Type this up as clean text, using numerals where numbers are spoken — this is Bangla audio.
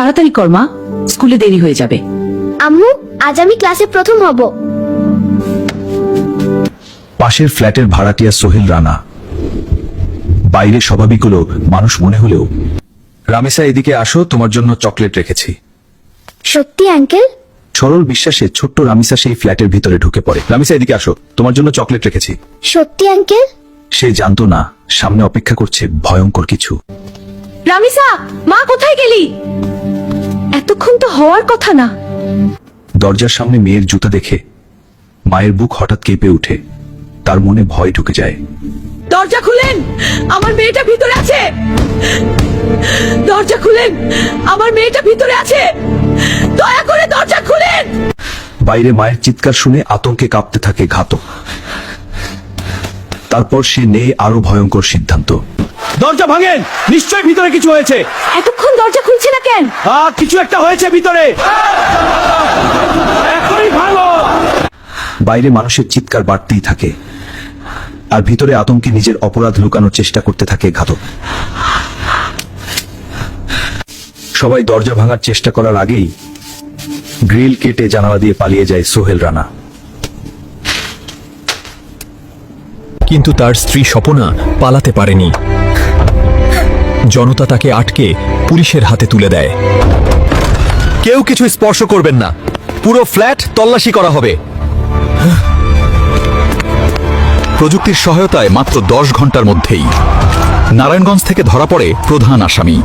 তাড়াতাড়ি কর মা, স্কুলে দেরি হয়ে যাবে। আম্মু, আজ আমি ক্লাসে প্রথম হব। পাশের ফ্ল্যাটের ভাড়াটিয়া সোহেল রানা বাইরে স্বাভাবিক হলো মানুষ মনে হলেও। রামেসা, এদিকে আসো, তোমার জন্য চকলেট রেখেছি। সত্যি আঙ্কেল? সরল বিশ্বাসে ছোট্ট রামিসা সেই ফ্ল্যাটের ভিতরে ঢুকে পড়ে। রামিসা, এদিকে আসো, তোমার জন্য চকলেট রেখেছি। সত্যি আঙ্কেল? সে জানতো না সামনে অপেক্ষা করছে ভয়ঙ্কর কিছু। রামিসা, মা কোথায় গেলি? এতক্ষণ তো হওয়ার কথা না। দরজার সামনে মেয়ের জুতা দেখে মায়ের বুক হঠাৎ কেঁপে উঠে, তার মনে ভয় ঢুকে যায়। দরজা খুলেন, আমার মেয়েটা ভিতরে আছে। দরজা খুলেন, আমার মেয়েটা ভিতরে আছে। দয়া করে দরজা খুলেন। বাইরে মায়ের চিৎকার শুনে আতঙ্কে কাঁপতে থাকে ঘাতক। তারপর সে নেয় আরো ভয়ঙ্কর সিদ্ধান্ত। দরজা ভাঙেন, নিশ্চয়ই ভিতরে কিছু হয়েছে। এতক্ষণ দরজা খুলছে না কেন? কিছু একটা হয়েছে ভিতরে, এখনই ভাঙো। বাইরে মানুষের চিৎকার বাড়তেই থাকে, আর ভিতরে আতঙ্কে নিজের অপরাধ লুকানোর চেষ্টা করতে থাকে ঘাতক। সবাই দরজা ভাঙার চেষ্টা করার আগেই গ্রিল কেটে জানালা দিয়ে পালিয়ে যায় সোহেল রানা। কিন্তু তার স্ত্রী স্বপনা পালাতে পারেনি। জনতা তাকে আটকে পুলিশের হাতে তুলে দেয়। কেউ কিছু স্পর্শ করবেন না, পুরো ফ্ল্যাট তল্লাশি করা হবে। প্রযুক্তির সহায়তায় মাত্র 10 ঘন্টার মধ্যেই নারায়ণগঞ্জ থেকে ধরা পড়ে প্রধান আসামি।